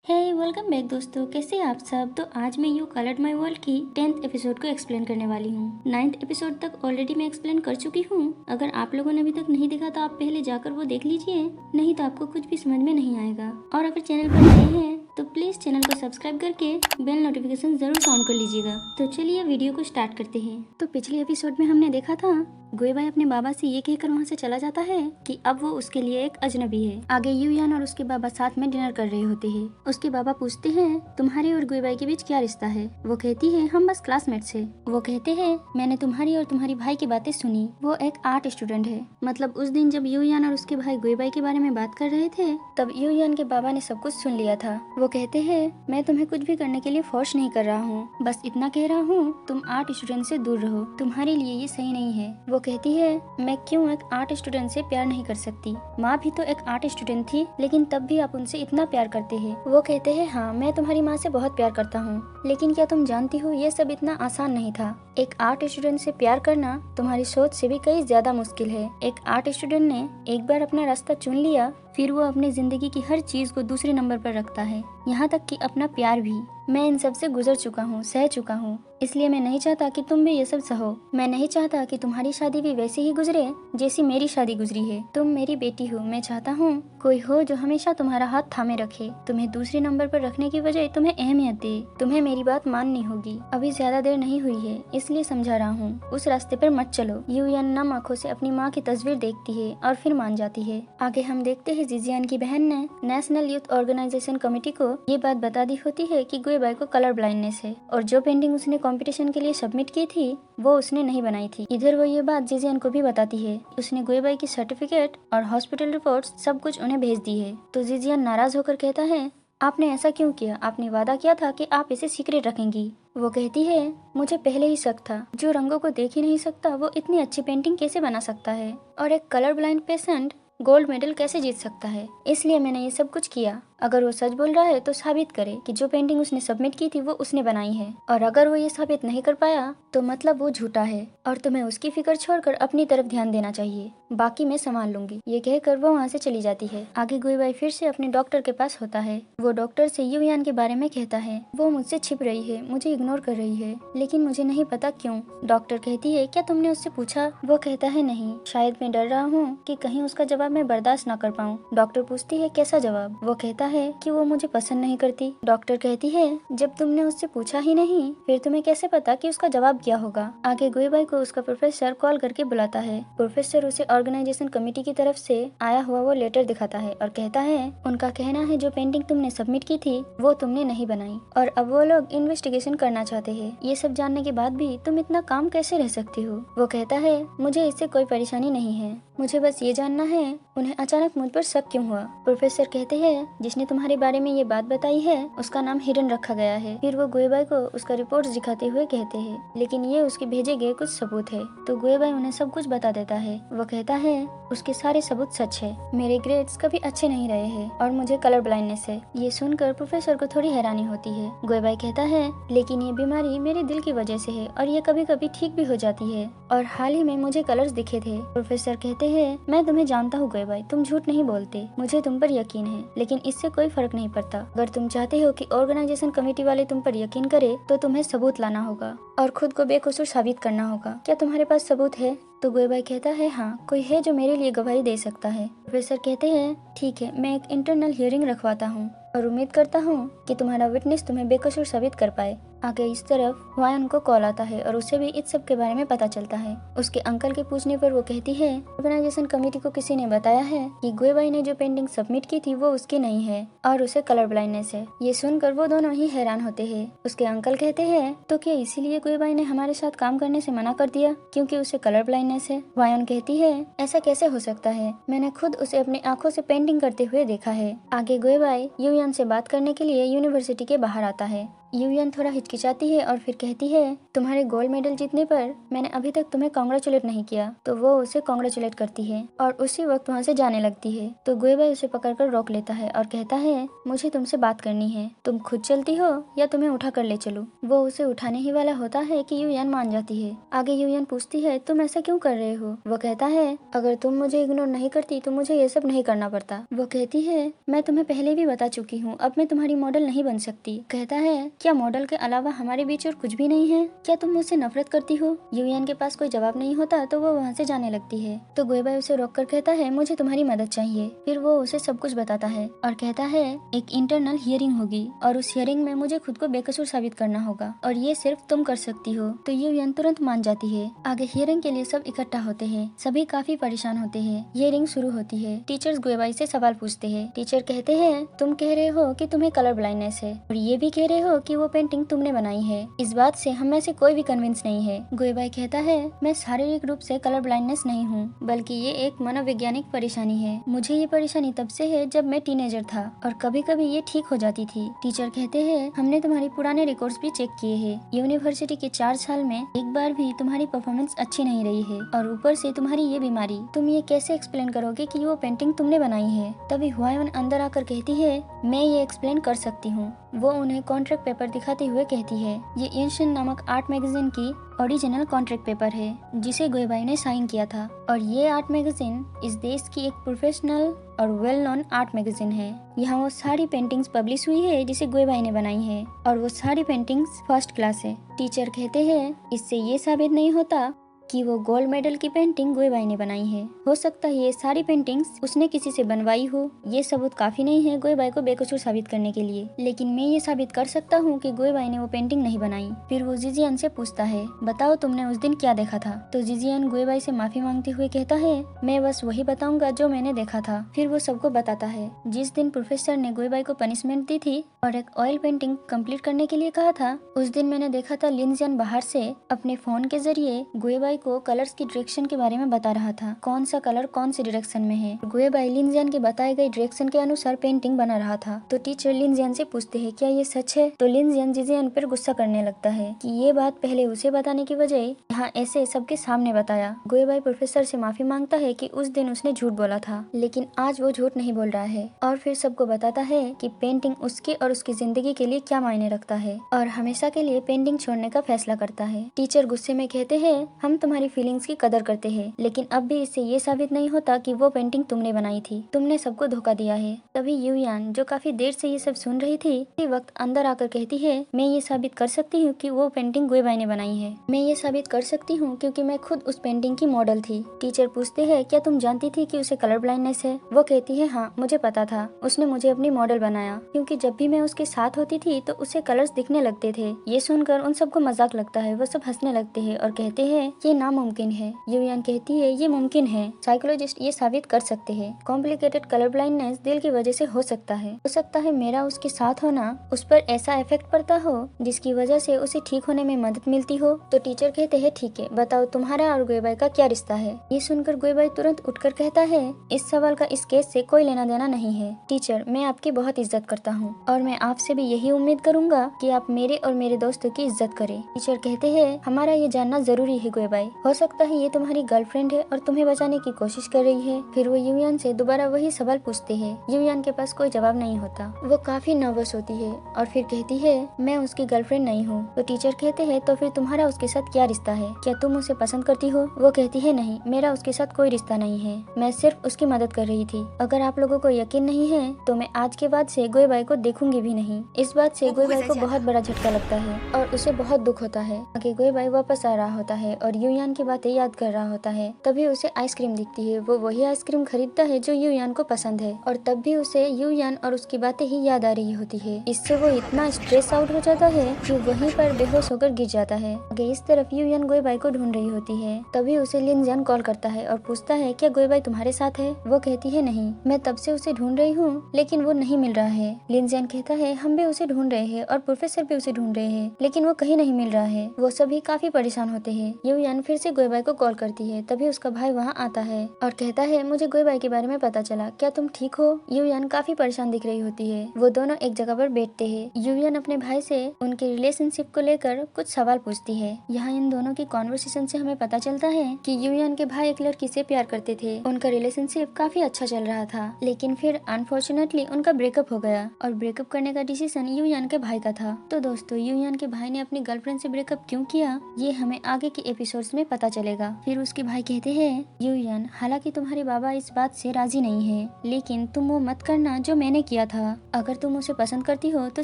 Welcome back दोस्तों, कैसे हैं आप सब। तो आज मैं यू कलर्ड माई वर्ल्ड की 10th एपिसोड को एक्सप्लेन करने वाली हूँ। 9th एपिसोड तक ऑलरेडी मैं एक्सप्लेन कर चुकी हूँ। अगर आप लोगों ने अभी तक नहीं देखा तो आप पहले जाकर वो देख लीजिए, नहीं तो आपको कुछ भी समझ में नहीं आएगा। और अगर चैनल पर नए हैं तो प्लीज चैनल को सब्सक्राइब करके बेल नोटिफिकेशन जरूर ऑन कर लीजिएगा। तो चलिए वीडियो को स्टार्ट करते हैं। तो पिछले एपिसोड में हमने देखा था गुएबाई अपने बाबा से ये कहकर वहाँ से चला जाता है कि अब वो उसके लिए एक अजनबी है। आगे यूयान और उसके बाबा साथ में डिनर कर रहे होते हैं। उसके बाबा पूछते हैं तुम्हारे और गुएबाई के बीच क्या रिश्ता है। वो कहती है हम बस क्लासमेट्स हैं। वो कहते हैं मैंने तुम्हारी और तुम्हारी भाई की बातें सुनी, वो एक आर्ट स्टूडेंट है। मतलब उस दिन जब यूयान और उसके भाई गुएबाई के बारे में बात कर रहे थे तब यूयान के बाबा ने सब कुछ सुन लिया था। वो कहते हैं मैं तुम्हें कुछ भी करने के लिए फोर्स नहीं कर रहा हूँ, बस इतना कह रहा हूँ तुम आर्ट स्टूडेंट से दूर रहो, तुम्हारे लिए ये सही नहीं है। वो कहती है मैं क्यों एक आर्ट स्टूडेंट से प्यार नहीं कर सकती, माँ भी तो एक आर्ट स्टूडेंट थी, लेकिन तब भी आप उनसे इतना प्यार करते हैं। वो कहते हैं हाँ मैं तुम्हारी माँ से बहुत प्यार करता हूँ, लेकिन क्या तुम जानती हो ये सब इतना आसान नहीं था। एक आर्ट स्टूडेंट से प्यार करना तुम्हारी सोच से भी कई ज्यादा मुश्किल है। एक आर्ट स्टूडेंट ने एक बार अपना रास्ता चुन लिया फिर वो अपनी जिंदगी की हर चीज को दूसरे नंबर पर रखता है, यहाँ तक कि अपना प्यार भी। मैं इन सब से गुजर चुका हूँ, सह चुका हूँ, इसलिए मैं नहीं चाहता कि तुम भी ये सब सहो। मैं नहीं चाहता कि तुम्हारी शादी भी वैसे ही गुजरे जैसी मेरी शादी गुजरी है। तुम मेरी बेटी हो, मैं चाहता हूँ कोई हो जो हमेशा तुम्हारा हाथ थामे रखे, तुम्हें दूसरे नंबर पर रखने की बजाय तुम्हें अहमियत दे। तुम्हें मेरी बात माननी होगी, अभी ज्यादा देर नहीं हुई है इसलिए समझा रहा हूँ, उस रास्ते पर मत चलो। यूयान नम आंखों से अपनी माँ की तस्वीर देखती है और फिर मान जाती है। आगे हम देखते हैं जिजियान की बहन ने नेशनल यूथ ऑर्गेनाइजेशन कमेटी को ये बात बता दी होती है कि गुएबाई को कलर ब्लाइंडनेस है और जो पेंटिंग उसने कंपटीशन के लिए सबमिट की थी वो उसने नहीं बनाई थी। इधर वो ये बात जिजियान को भी बताती है। उसने गुएबाई की सर्टिफिकेट और हॉस्पिटल रिपोर्ट्स सब कुछ उन्हें भेज दी है। तो जिजियान नाराज होकर कहता है आपने ऐसा क्यों किया, आपने वादा किया था कि आप इसे सीक्रेट रखेंगी। वो कहती है मुझे पहले ही शक था, जो रंगों को देख ही नहीं सकता वो इतनी अच्छी पेंटिंग कैसे बना सकता है, और एक colour blind patient gold medal कैसे जीत सकता है, इसलिए मैंने ये सब कुछ किया। अगर वो सच बोल रहा है तो साबित करे कि जो पेंटिंग उसने सबमिट की थी वो उसने बनाई है, और अगर वो ये साबित नहीं कर पाया तो मतलब वो झूठा है और तुम्हें उसकी फिक्र छोड़कर अपनी तरफ ध्यान देना चाहिए, बाकी मैं संभाल लूंगी। ये कहकर वो वहाँ से चली जाती है। आगे गुएबाई फिर से अपने डॉक्टर के पास होता है। वो डॉक्टर से यूयान के बारे में कहता है वो मुझसे छिप रही है, मुझे इग्नोर कर रही है, लेकिन मुझे नहीं पता क्यों। डॉक्टर कहती है क्या तुमने उससे पूछा। वो कहता है नहीं, शायद मैं डर रहा हूँ कि कहीं उसका जवाब मैं बर्दाश्त न कर पाऊँ। डॉक्टर पूछती है कैसा जवाब। वो कहता है कि वो मुझे पसंद नहीं करती। डॉक्टर कहती है जब तुमने उससे पूछा ही नहीं फिर तुम्हें कैसे पता कि उसका जवाब क्या होगा। आगे गुएबाई को उसका प्रोफेसर कॉल करके बुलाता है। प्रोफेसर उसे ऑर्गेनाइजेशन कमेटी की तरफ से आया हुआ वो लेटर दिखाता है और कहता है उनका कहना है जो पेंटिंग तुमने सबमिट की थी वो तुमने नहीं बनाई और अब वो लोग इन्वेस्टिगेशन करना चाहते हैं। ये सब जानने के बाद भी तुम इतना काम कैसे रह सकती हो। वो कहता है मुझे इससे कोई परेशानी नहीं है, मुझे बस ये जानना है उन्हें अचानक मुझ पर शक क्यों हुआ। प्रोफेसर कहते हैं जिसने तुम्हारे बारे में ये बात बताई है उसका नाम हिरन रखा गया है। फिर वो गुएबाई को उसका रिपोर्ट दिखाते हुए कहते हैं लेकिन ये उसके भेजे गए कुछ सबूत है। तो गुएबाई उन्हें सब कुछ बता देता है। वो कहता है उसके सारे सबूत सच है, मेरे ग्रेड्स कभी अच्छे नहीं रहे हैं और मुझे कलर ब्लाइंडनेस है। ये सुनकर प्रोफेसर को थोड़ी हैरानी होती है। गुएबाई कहता है लेकिन ये बीमारी मेरे दिल की वजह से है और ये कभी कभी ठीक भी हो जाती है और हाल ही में मुझे कलर्स दिखे थे। प्रोफेसर कहते हैं मैं तुम्हें जानता हूँ गुएबाई, तुम झूठ नहीं बोलते, मुझे तुम पर यकीन है, लेकिन इससे कोई फर्क नहीं पड़ता। अगर तुम चाहते हो कि ऑर्गेनाइजेशन कमेटी वाले तुम पर यकीन करे तो तुम्हें सबूत लाना होगा और खुद को बेकसूर साबित करना होगा। क्या तुम्हारे पास सबूत है। तो गुएबाई कहता है हाँ, कोई है जो मेरे लिए गवाही दे सकता है। प्रोफेसर कहते हैं ठीक है, मैं एक इंटरनल हियरिंग रखवाता हूँ और उम्मीद करता हूँ कि तुम्हारा विटनेस तुम्हें बेकसूर साबित कर पाए। आगे इस तरफ वायन को कॉल आता है और उसे भी इस सब के बारे में पता चलता है। उसके अंकल के पूछने पर वो कहती है ऑर्गेनाइजेशन कमेटी को किसी ने बताया है कि गुएबाई ने जो पेंटिंग सबमिट की थी वो उसकी नहीं है और उसे कलर ब्लाइंडनेस है। ये सुनकर वो दोनों ही हैरान होते हैं। उसके अंकल कहते हैं तो क्या इसीलिए गुएबाई ने हमारे साथ काम करने से मना कर दिया क्योंकि उसे कलर ब्लाइंडनेस है। वायन कहती है ऐसा कैसे हो सकता है, मैंने खुद उसे अपनी आंखों से पेंटिंग करते हुए देखा है। आगे गुएबाई यूयान से बात करने के लिए यूनिवर्सिटी के बाहर आता है यूयान थोड़ा हिचकिचाती है और फिर कहती है तुम्हारे गोल्ड मेडल जीतने पर मैंने अभी तक तुम्हें कॉन्ग्रेचुलेट नहीं किया। तो वो उसे कॉन्ग्रेचुलेट करती है और उसी वक्त वहाँ से जाने लगती है। तो गुएबाई उसे पकड़कर रोक लेता है और कहता है मुझे तुमसे बात करनी है, तुम खुद चलती हो या तुम्हें उठा कर ले चलूं। वो उसे उठाने ही वाला होता है कि यूयान मान जाती है। आगे यूयान पूछती है तुम ऐसा क्यों कर रहे हो। वो कहता है अगर तुम मुझे इग्नोर नहीं करती तो मुझे ये सब नहीं करना पड़ता। वो कहती है मैं तुम्हें पहले भी बता चुकी हूँ, अब मैं तुम्हारी मॉडल नहीं बन सकती। कहता है क्या मॉडल के अलावा हमारे बीच और कुछ भी नहीं है, क्या तुम मुझसे नफरत करती हो। यूयान के पास कोई जवाब नहीं होता तो वो वहाँ से जाने लगती है। तो गुएबाई उसे रोक कर कहता है मुझे तुम्हारी मदद चाहिए। फिर वो उसे सब कुछ बताता है और कहता है एक इंटरनल हियरिंग होगी और उस हियरिंग में मुझे खुद को बेकसूर साबित करना होगा और ये सिर्फ तुम कर सकती हो। तो यूयान तुरंत मान जाती है। आगे हियरिंग के लिए सब इकट्ठा होते हैं, सभी काफी परेशान होते हैं। हियरिंग शुरू होती है। टीचर्स गुएबाई से सवाल पूछते हैं। टीचर कहते हैं तुम कह रहे हो कि तुम्हें कलर ब्लाइंडनेस है और ये भी कह रहे हो कि वो पेंटिंग तुमने बनाई है। इस बात से हम में से कोई भी कन्विंस नहीं है। गुएबाई कहता है मैं शारीरिक रूप से कलर ब्लाइंडनेस नहीं हूँ, बल्कि ये एक मनोवैज्ञानिक परेशानी है। मुझे ये परेशानी तब से है जब मैं टीनेजर था और कभी कभी ये ठीक हो जाती थी। टीचर कहते हैं हमने तुम्हारी पुराने रिकॉर्ड्स भी चेक किए हैं। यूनिवर्सिटी के 4 साल में एक बार भी तुम्हारी परफॉर्मेंस अच्छी नहीं रही है और ऊपर से तुम्हारी ये बीमारी। तुम ये कैसे एक्सप्लेन करोगे कि वो पेंटिंग तुमने बनाई है। तभी हुआयुन अंदर आकर कहती है मैं ये एक्सप्लेन कर सकती हूँ। वो उन्हें कॉन्ट्रैक्ट पेपर दिखाते हुए कहती है ये एशियन नामक आर्ट मैगजीन की ओरिजिनल कॉन्ट्रैक्ट पेपर है जिसे गुएबाई ने साइन किया था और ये आर्ट मैगजीन इस देश की एक प्रोफेशनल और वेल नोन आर्ट मैगजीन है। यहाँ वो सारी पेंटिंग्स पब्लिश हुई है जिसे गुएबाई ने बनाई है और वो सारी पेंटिंग्स फर्स्ट क्लास है। टीचर कहते हैं इससे ये साबित नहीं होता कि वो गोल्ड मेडल की पेंटिंग गुएबाई ने बनाई है। हो सकता है ये सारी पेंटिंग्स उसने किसी से बनवाई हो। ये सबूत काफी नहीं है गुएबाई को बेकसूर साबित करने के लिए, लेकिन मैं ये साबित कर सकता हूँ कि गुएबाई ने वो पेंटिंग नहीं बनाई। फिर वो जिजियन से पूछता है बताओ तुमने उस दिन क्या देखा था। तो जिजियन गुएबाई से माफी मांगते हुए कहता है मैं बस वही बताऊंगा जो मैंने देखा था। फिर वो सबको बताता है जिस दिन प्रोफेसर ने गुएबाई को पनिशमेंट दी थी और एक ऑयल पेंटिंग कंप्लीट करने के लिए कहा था, उस दिन मैंने देखा था लिनजियन बाहर से अपने फोन के जरिए गुएबाई को कलर्स की डायरेक्शन के बारे में बता रहा था, कौन सा कलर कौन सी डायरेक्शन में है। गुएबाई लिनजियन के बताए गए डायरेक्शन के अनुसार पेंटिंग बना रहा था। तो टीचर लिनजियन से पूछते हैं क्या ये सच है। तो लिनजियन जिजियन पर गुस्सा करने लगता है कि ये बात पहले उसे बताने की बजाय यहाँ ऐसे सबके सामने बताया। गुएबाई प्रोफेसर से माफी मांगता है कि उस दिन उसने झूठ बोला था, लेकिन आज वो झूठ नहीं बोल रहा है और फिर सबको बताता है कि पेंटिंग उसके और उसकी जिंदगी के लिए क्या मायने रखता है और हमेशा के लिए पेंटिंग छोड़ने का फैसला करता है। टीचर गुस्से में कहते हैं हम तुम्हारी फीलिंग्स की कदर करते हैं, लेकिन अब भी इससे ये साबित नहीं होता कि वो पेंटिंग तुमने बनाई थी। तुमने सबको धोखा दिया है। तभी यूयान जो काफी देर से ये सब सुन रही थी उसी वक्त अंदर आकर कहती है मैं ये साबित कर सकती हूँ कि वो पेंटिंग गुएबाई ने बनाई है। मैं ये साबित कर सकती हूँ क्योंकि मैं खुद उस पेंटिंग की मॉडल थी। टीचर पूछते हैं क्या तुम जानती थी कि उसे कलर ब्लाइंडनेस है। वो कहती है हाँ मुझे पता था, उसने मुझे अपनी मॉडल बनाया क्योंकि जब भी मैं उसके साथ होती थी तो उसे कलर्स दिखने लगते थे। ये सुनकर उन सबको मजाक लगता है। वो सब हंसने लगते हैं और कहते हैं ये नामुमकिन है। यूयान कहती है ये मुमकिन है, साइकोलॉजिस्ट ये साबित कर सकते हैं। कॉम्प्लिकेटेड कलर ब्लाइंडनेस दिल की वजह से हो सकता है मेरा उसके साथ होना उस पर ऐसा इफेक्ट पड़ता हो जिसकी वजह से उसे ठीक होने में मदद मिलती हो। तो टीचर कहते हैं ठीक है बताओ तुम्हारा और गुएबाई का क्या रिश्ता है। ये सुनकर गुएबाई तुरंत उठकर कहता है इस सवाल का इस केस से कोई लेना देना नहीं है। टीचर मैं आपकी बहुत इज्जत करता हूँ और मैं आपसे भी यही उम्मीद करूंगा कि आप मेरे और मेरे दोस्तों की इज्जत करें। टीचर कहते हैं हमारा ये जानना जरूरी है गुएबाई, हो सकता है ये तुम्हारी गर्लफ्रेंड है और तुम्हें बचाने की कोशिश कर रही है। फिर वो यूयान से दोबारा वही सवाल पूछते हैं। यूयान के पास कोई जवाब नहीं होता। वो काफी नर्वस होती है और फिर कहती है मैं उसकी गर्लफ्रेंड नहीं हूँ। तो टीचर कहते हैं तो फिर तुम्हारा उसके साथ क्या रिश्ता है, क्या तुम उसे पसंद करती हो। वो कहती है नहीं मेरा उसके साथ कोई रिश्ता नहीं है, मैं सिर्फ उसकी मदद कर रही थी। अगर आप लोगों को यकीन नहीं है तो मैं आज के बाद से गुएबाई को देखूंगी भी नहीं। इस बात से गुएबाई को बहुत बड़ा झटका लगता है और उसे बहुत दुख होता है। आगे गुएबाई वापस आ रहा होता है और यूयान की बातें याद कर रहा होता है। तभी उसे आइसक्रीम दिखती है। वो वही आइसक्रीम खरीदता है जो यूयान को पसंद है और तब भी उसे यूयान और उसकी बातें ही याद आ रही होती है। इससे वो इतना स्ट्रेस आउट हो जाता है कि वहीं पर बेहोश होकर गिर जाता है। आगे इस तरफ यूयान गुएबाई को ढूंढ रही होती है। तभी उसे लिनजियन कॉल करता है और पूछता है क्या गुएबाई तुम्हारे साथ है। वो कहती है नहीं, मैं तब से उसे ढूंढ रही हूँ लेकिन वो नहीं मिल रहा है। लिनजियन कहता है हम भी उसे ढूंढ रहे हैं और प्रोफेसर भी उसे ढूंढ रहे हैं लेकिन वो कहीं नहीं मिल रहा है। वो सभी काफी परेशान होते हैं। यूयान युयान फिर से गोएबाई को कॉल करती है। तभी उसका भाई वहाँ आता है और कहता है मुझे गोएबाई के बारे में पता चला, क्या तुम ठीक हो? युयान काफी परेशान दिख रही होती है। वो दोनों एक जगह पर बैठते हैं। युयान अपने भाई से उनके रिलेशनशिप को लेकर कुछ सवाल पूछती है। यहाँ इन दोनों की कॉन्वर्सेशन से हमें पता चलता है कि युयान के भाई एक लड़की से प्यार करते थे। उनका रिलेशनशिप काफी अच्छा चल रहा था, लेकिन फिर अनफॉर्चुनेटली उनका ब्रेकअप हो गया और ब्रेकअप करने का डिसीजन युयान के भाई का था। तो दोस्तों, युयान के भाई ने अपनी गर्लफ्रेंड से ब्रेकअप क्यों किया, ये हमें आगे के एपिसोड्स में पता चलेगा। फिर उसके भाई कहते हैं, युयान, हालांकि तुम्हारे बाबा इस बात से राजी नहीं है, लेकिन तुम वो मत करना जो मैंने किया था। अगर तुम उसे पसंद करती हो तो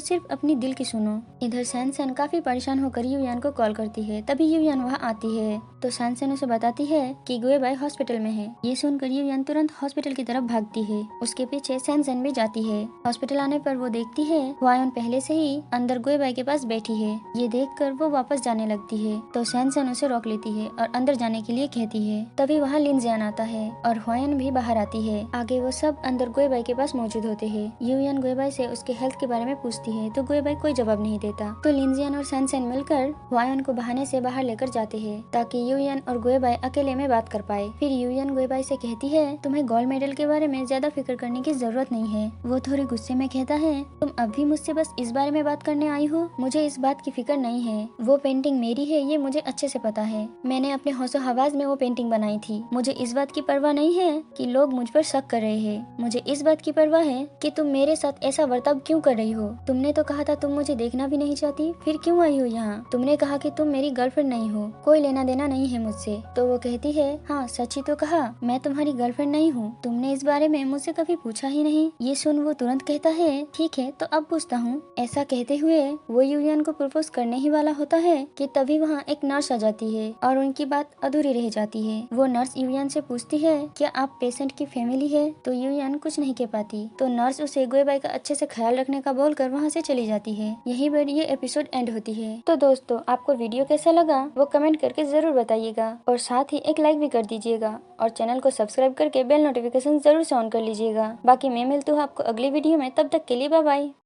सिर्फ अपनी दिल की सुनो। इधर सैनसन काफी परेशान होकर युयान को कॉल करती है। तभी युयान वहाँ आती है तो सैनसन उसे बताती है कि गोएबाई हॉस्पिटल में है। ये सुनकर युयान तुरंत हॉस्पिटल की तरफ भागती है। उसके पीछे सैनसन भी जाती है। हॉस्पिटल आने पर वो देखती है वायन पहले से ही अंदर गोएबाई के पास बैठी है। ये देखकर वो वापस जाने लगती है तो सैनसन उसे रोक लेती है और अंदर जाने के लिए कहती है। तभी वहाँ लिनजियान आता है और वायन भी बाहर आती है। आगे वो सब अंदर गोएबाई के पास मौजूद होते हैं। युयान गोएबाई से उसके हेल्थ के बारे में पूछती है तो गोएबाई कोई जवाब नहीं देता। तो लिनजियान और सैनसन मिलकर वायन को बहाने से बाहर लेकर जाते हैं ताकि युयान और गोएबाई अकेले में बात कर पाए। फिर युयान गोएबाई से कहती है तुम्हें गोल्ड मेडल के बारे में ज्यादा फिक्र करने की जरूरत नहीं है। वो थोड़ी गुस्से में कहता है तुम अब भी मुझसे बस इस बारे में बात करने आई हो, मुझे इस बात की फिक्र नहीं है। वो पेंटिंग मेरी है, ये मुझे अच्छे से पता है। मैंने अपने होशो हवास में वो पेंटिंग बनाई थी। मुझे इस बात की परवाह नहीं है कि लोग मुझ पर शक कर रहे हैं। मुझे इस बात की परवाह है कि तुम मेरे साथ ऐसा बर्ताव क्यों कर रही हो। तुमने तो कहा था तुम मुझे देखना भी नहीं चाहती, फिर क्यों आई हो यहाँ? तुमने कहा कि तुम मेरी गर्लफ्रेंड नहीं हो, कोई लेना देना नहीं है मुझसे। तो वो कहती है हाँ सच ही तो कहा, मैं तुम्हारी गर्लफ्रेंड नहीं हूँ। तुमने इस बारे में मुझसे कभी पूछा ही नहीं। ये सुन वो तुरंत कहता है ठीक है तो अब पूछता हूँ। ऐसा कहते हुए वो युयान को प्रपोज करने ही वाला होता है कि तभी वहाँ एक नर्स आ जाती है और उनकी बात अधूरी रह जाती है। वो नर्स युयान से पूछती है क्या आप पेशेंट की फैमिली है? तो युयान कुछ नहीं कह पाती। तो नर्स उसे गोएबाई का अच्छे से ख्याल रखने का बोलकर वहाँ से चली जाती है। यहीं पर ये एपिसोड एंड होती है। तो दोस्तों, आपको वीडियो कैसा लगा वो कमेंट करके जरूर बताइएगा और साथ ही एक लाइक भी कर दीजिएगा और चैनल को सब्सक्राइब करके बेल नोटिफिकेशन जरूर से ऑन कर लीजिएगा। बाकी मैं मिलती हूँ आपको अगली वीडियो में, तब तक के लिए बाय बाय।